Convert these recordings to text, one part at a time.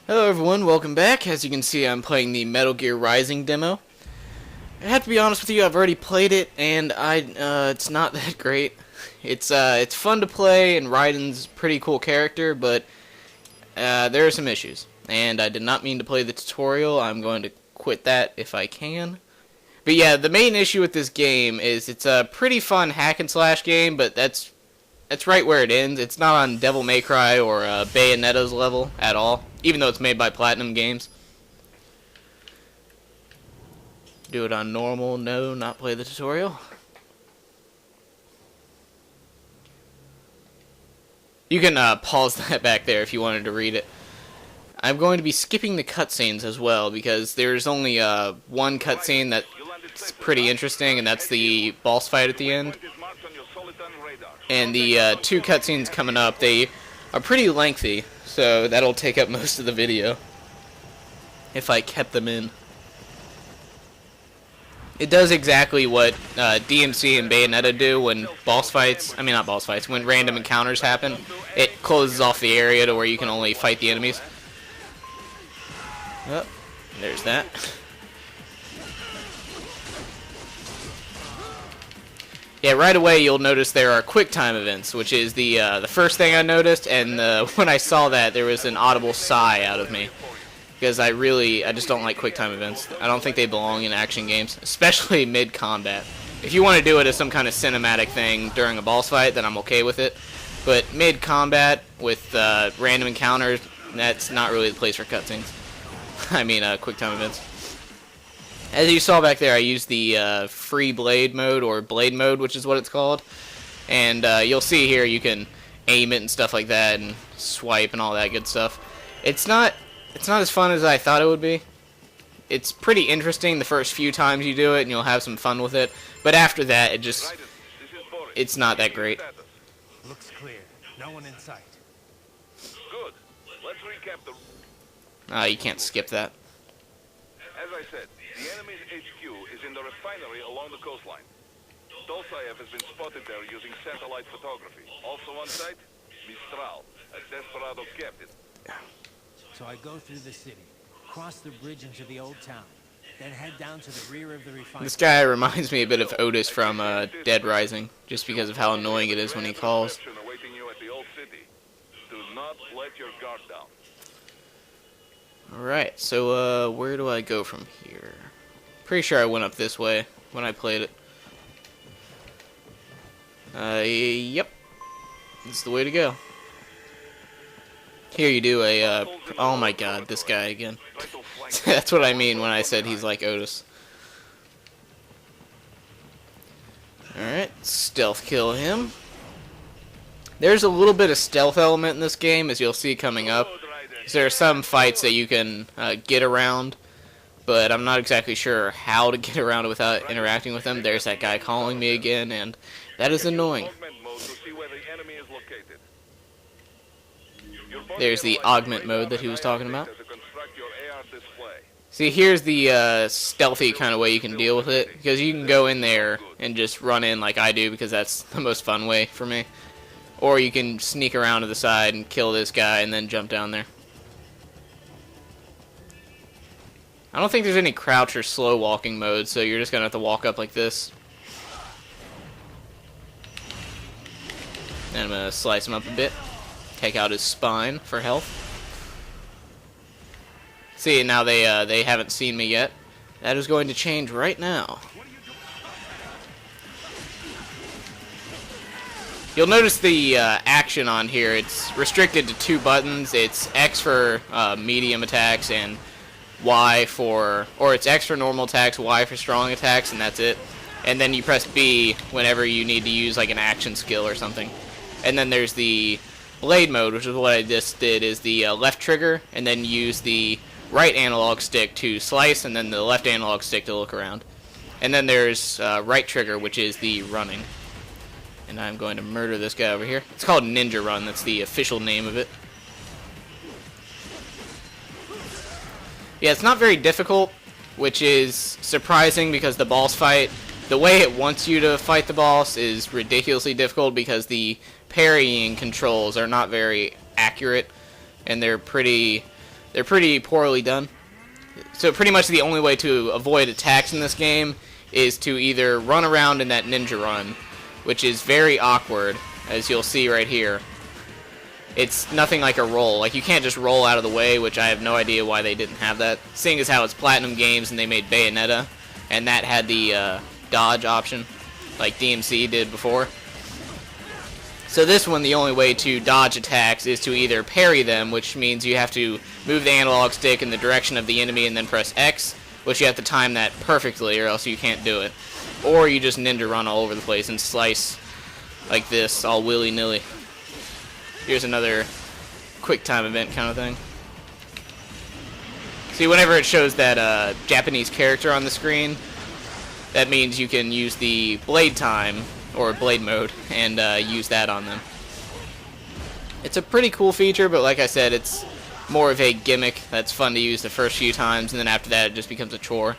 Hello everyone, welcome back. As you can see, I'm playing the Metal Gear Rising demo. I have to be honest with you, I've already played it, and it's not that great. It's fun to play, and Raiden's a pretty cool character, but there are some issues. And I did not mean to play the tutorial. I'm going to quit that if I can. But yeah, the main issue with this game is it's a pretty fun hack and slash game, but that's right where it ends. It's not on Devil May Cry or Bayonetta's level at all, even though it's made by Platinum Games. Do it on normal, no, not play the tutorial. You can pause that back there if you wanted to read it. I'm going to be skipping the cutscenes as well, because there's only one cutscene that's pretty interesting, and that's the boss fight at the end. And the two cutscenes coming up, they are pretty lengthy, so that'll take up most of the video if I kept them in. It does exactly what DMC and Bayonetta do when when random encounters happen. It closes off the area to where you can only fight the enemies. Oh, there's that. Yeah, right away you'll notice there are quick time events, which is the first thing I noticed, and when I saw that, there was an audible sigh out of me, because I just don't like quick time events. I don't think they belong in action games, especially mid-combat. If you want to do it as some kind of cinematic thing during a boss fight, then I'm okay with it, but mid-combat with random encounters, that's not really the place for cutscenes. I mean, quick time events. As you saw back there, I used the free blade mode, or blade mode, which is what it's called. And you'll see here you can aim it and stuff like that, and swipe and all that good stuff. It's not as fun as I thought it would be. It's pretty interesting the first few times you do it, and you'll have some fun with it. But after that, it's not that great. Looks clear. No one in sight. Good. Let's recap the... You can't skip that. As I said, the enemy's HQ is in the refinery along the coastline. Dolsaev has been spotted there using satellite photography. Also on site, Mistral, a desperado captain. So I go through the city, cross the bridge into the old town, then head down to the rear of the refinery. This guy reminds me a bit of Otis from Dead Rising, just because of how annoying it is when he calls. Awaiting you at the old city. Do not let your guard down. Alright, so where do I go from here? Pretty sure I went up this way when I played it. Yep. This is the way to go. Here you do a, oh my god, this guy again. That's what I mean when I said he's like Otis. Alright, stealth kill him. There's a little bit of stealth element in this game, as you'll see coming up. There are some fights that you can get around, but I'm not exactly sure how to get around without interacting with them. There's that guy calling me again, and that is annoying. There's the augment mode that he was talking about. See, here's the stealthy kind of way you can deal with it, because you can go in there and just run in like I do, because that's the most fun way for me. Or you can sneak around to the side and kill this guy and then jump down there. I don't think there's any crouch or slow walking mode, so you're just going to have to walk up like this. And I'm going to slice him up a bit. Take out his spine for health. See, now they haven't seen me yet. That is going to change right now. You'll notice the action on here. It's restricted to 2 buttons. It's X for medium attacks and Y for, or it's X for normal attacks, Y for strong attacks, and that's it. And then you press B whenever you need to use like an action skill or something. And then there's the blade mode, which is what I just did, is the left trigger, and then use the right analog stick to slice, and then the left analog stick to look around. And then there's right trigger, which is the running. And I'm going to murder this guy over here. It's called Ninja Run, that's the official name of it. Yeah, it's not very difficult, which is surprising because the boss fight, the way it wants you to fight the boss is ridiculously difficult because the parrying controls are not very accurate, and they're They're pretty poorly done. So pretty much the only way to avoid attacks in this game is to either run around in that ninja run, which is very awkward, as you'll see right here. It's nothing like a roll. Like, you can't just roll out of the way, which I have no idea why they didn't have that. Seeing as how it's Platinum Games and they made Bayonetta, and that had the dodge option, like DMC did before. So this one, the only way to dodge attacks is to either parry them, which means you have to move the analog stick in the direction of the enemy and then press X, which you have to time that perfectly or else you can't do it. Or you just ninja run all over the place and slice like this, all willy-nilly. Here's another quick time event kind of thing. See, whenever it shows that Japanese character on the screen, that means you can use the blade time, or blade mode, and use that on them. It's a pretty cool feature, but like I said, it's more of a gimmick that's fun to use the first few times, and then after that it just becomes a chore.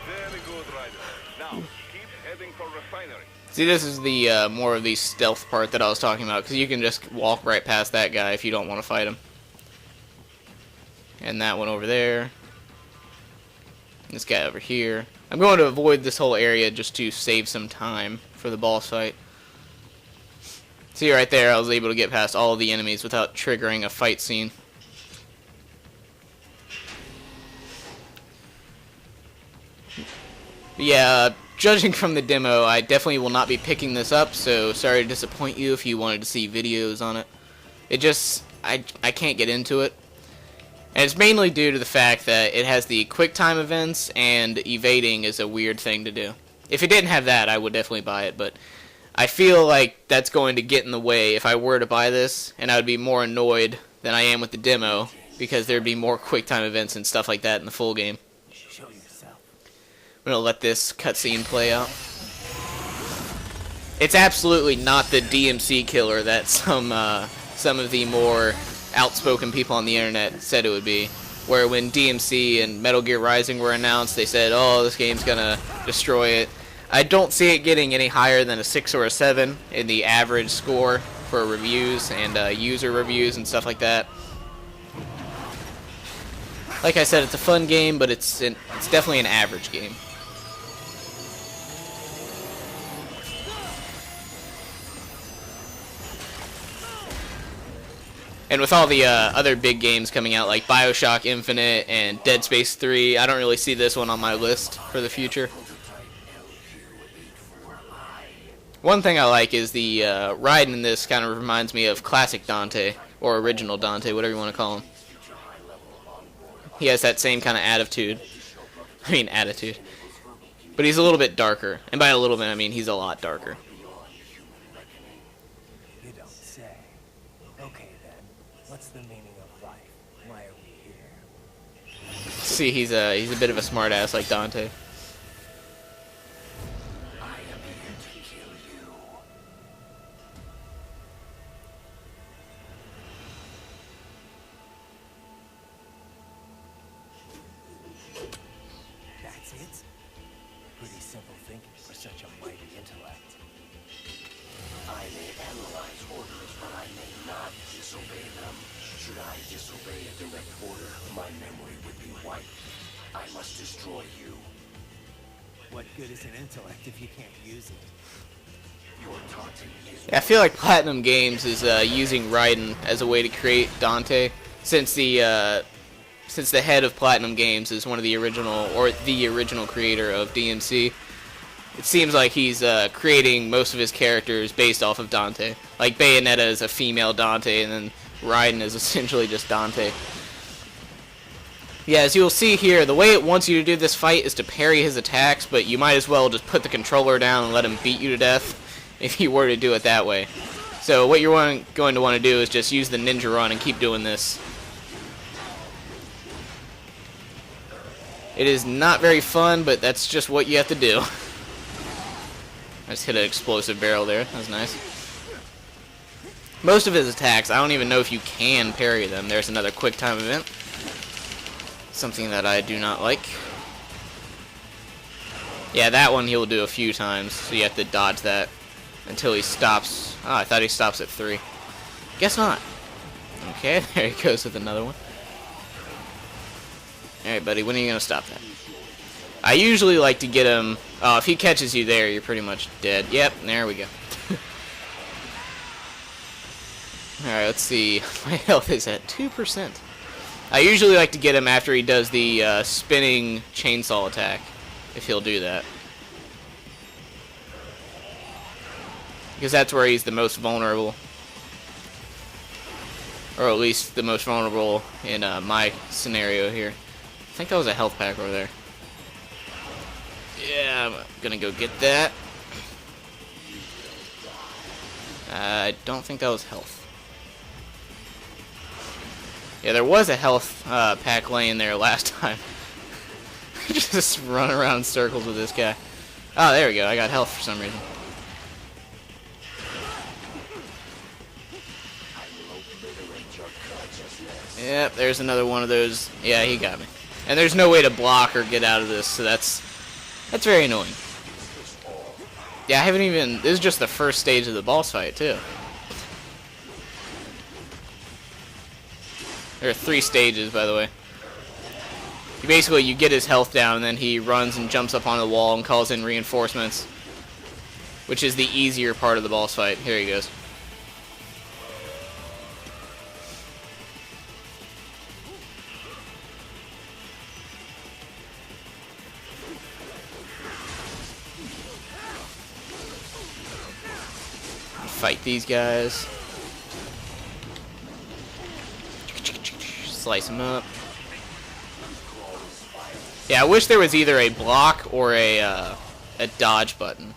Very good, Ryder. Now, keep heading for refinery. See, this is the more of the stealth part that I was talking about, because you can just walk right past that guy if you don't want to fight him. And that one over there. This guy over here. I'm going to avoid this whole area just to save some time for the boss fight. See, right there, I was able to get past all of the enemies without triggering a fight scene. But yeah, judging from the demo, I definitely will not be picking this up, so sorry to disappoint you if you wanted to see videos on it. It just, I can't get into it. And it's mainly due to the fact that it has the quick time events, and evading is a weird thing to do. If it didn't have that, I would definitely buy it, but I feel like that's going to get in the way if I were to buy this, and I would be more annoyed than I am with the demo, because there'd be more quick time events and stuff like that in the full game. Show yourself. I'm going to let this cutscene play out. It's absolutely not the DMC killer that some of the more outspoken people on the internet said it would be. Where when DMC and Metal Gear Rising were announced, they said, oh, this game's gonna destroy it. I don't see it getting any higher than a 6 or a 7 in the average score for reviews and user reviews and stuff like that. Like I said, it's a fun game, but it's definitely an average game. And with all the other big games coming out, like BioShock Infinite and Dead Space 3, I don't really see this one on my list for the future. One thing I like is the Raiden in this kind of reminds me of classic Dante, or original Dante, whatever you want to call him. He has that same kind of attitude. Attitude. But he's a little bit darker. And by a little bit, I mean he's a lot darker. You don't say. Okay then. What's the meaning of life? Why are we here? See, he's a bit of a smartass like Dante. I am here to kill you. That's it? Pretty simple thinking for such a mighty intellect. I may analyze orders, but I may not disobey them. Should I disobey a direct order, my memory would be wiped. I must destroy you. What good is an intellect if you can't use it? Your taunting is I feel like Platinum Games is using Raiden as a way to create Dante, since the head of Platinum Games is one of the original, or the original creator of DMC. It seems like he's creating most of his characters based off of Dante. Like Bayonetta is a female Dante, and then Raiden is essentially just Dante. Yeah, as you'll see here, the way it wants you to do this fight is to parry his attacks, but you might as well just put the controller down and let him beat you to death if you were to do it that way. So what you're going to want to do is just use the ninja run and keep doing this. It is not very fun, but that's just what you have to do. I just hit an explosive barrel there. That was nice. Most of his attacks, I don't even know if you can parry them. There's another quick time event. Something that I do not like. Yeah, that one he'll do a few times, so you have to dodge that until he stops. Oh, I thought he stops at 3. Guess not. Okay, there he goes with another one. Alright, buddy, when are you going to stop that? I usually like to get him... Oh, if he catches you there, you're pretty much dead. Yep, there we go. Alright, let's see. My health is at 2%. I usually like to get him after he does the spinning chainsaw attack, if he'll do that. Because that's where he's the most vulnerable. Or at least the most vulnerable in my scenario here. I think that was a health pack over there. Yeah, I'm gonna go get that. I don't think that was health. Yeah, there was a health pack laying there last time. Just run around in circles with this guy. Oh, there we go. I got health for some reason. Yep, there's another one of those. Yeah, he got me. And there's no way to block or get out of this, so that's very annoying. Yeah, I haven't even... This is just the first stage of the boss fight, too. There are 3 stages, by the way. Basically, you get his health down, and then he runs and jumps up on the wall and calls in reinforcements, which is the easier part of the boss fight. Here he goes. Fight these guys. Slice them up. Yeah, I wish there was either a block or a dodge button.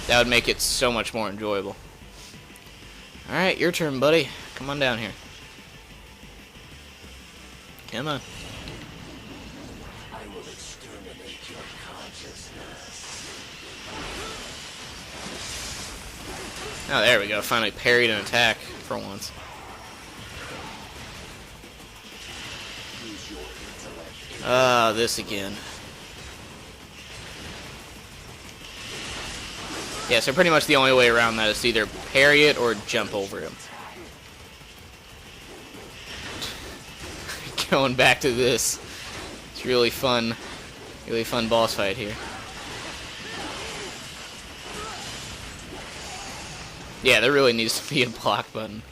That would make it so much more enjoyable. Alright, your turn, buddy. Come on down here. Come on. I will exterminate your consciousness. Oh, there we go. Finally parried an attack for once. Ah, this again. Yeah, so pretty much the only way around that is to either parry it or jump over him. Going back to this. It's really fun boss fight here. Yeah, there really needs to be a block button.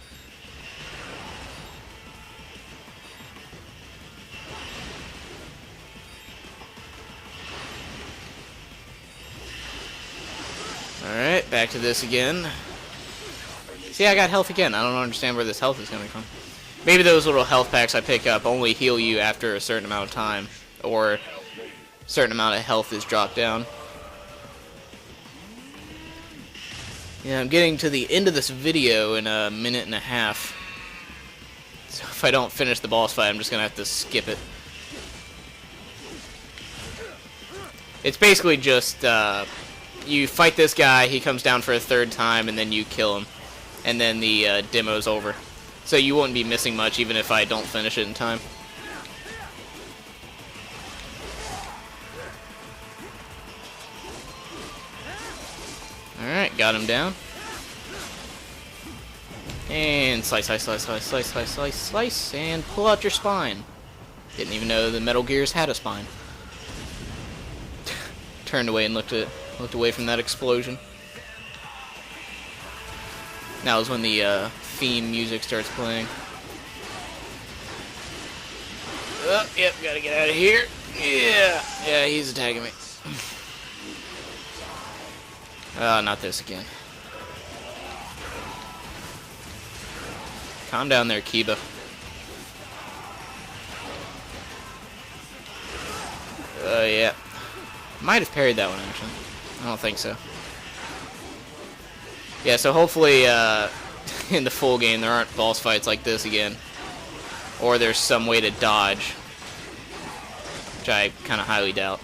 Alright, back to this again. See, I got health again. I don't understand where this health is coming from. Maybe those little health packs I pick up only heal you after a certain amount of time, or a certain amount of health is dropped down. Yeah, I'm getting to the end of this video in a minute and a half. So if I don't finish the boss fight, I'm just going to have to skip it. It's basically just, you fight this guy, he comes down for a 3rd time, and then you kill him. And then the demo's over. So you won't be missing much, even if I don't finish it in time. Alright, got him down. And slice, slice, slice, slice, slice, slice, slice, slice, and pull out your spine. Didn't even know the Metal Gears had a spine. Turned away and looked away from that explosion. Now is when the theme music starts playing. Oh, yep, gotta get out of here. Yeah, he's attacking me. Not this again. Calm down there, Kiba. Yeah. Might have parried that one, actually. I don't think so. Yeah, so hopefully in the full game there aren't boss fights like this again. Or there's some way to dodge. Which I kind of highly doubt.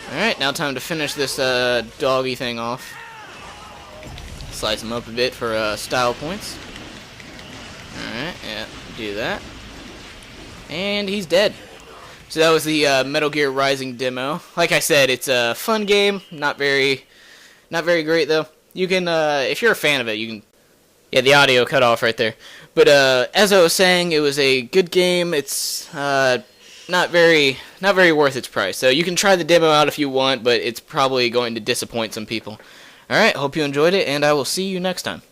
Alright, now time to finish this doggy thing off. Slice him up a bit for style points. Alright, yeah, do that. And he's dead. So that was the Metal Gear Rising demo. Like I said, it's a fun game. Not very great though. You can, if you're a fan of it, you can. Yeah, the audio cut off right there. But as I was saying, it was a good game. It's not very worth its price. So you can try the demo out if you want, but it's probably going to disappoint some people. All right, hope you enjoyed it, and I will see you next time.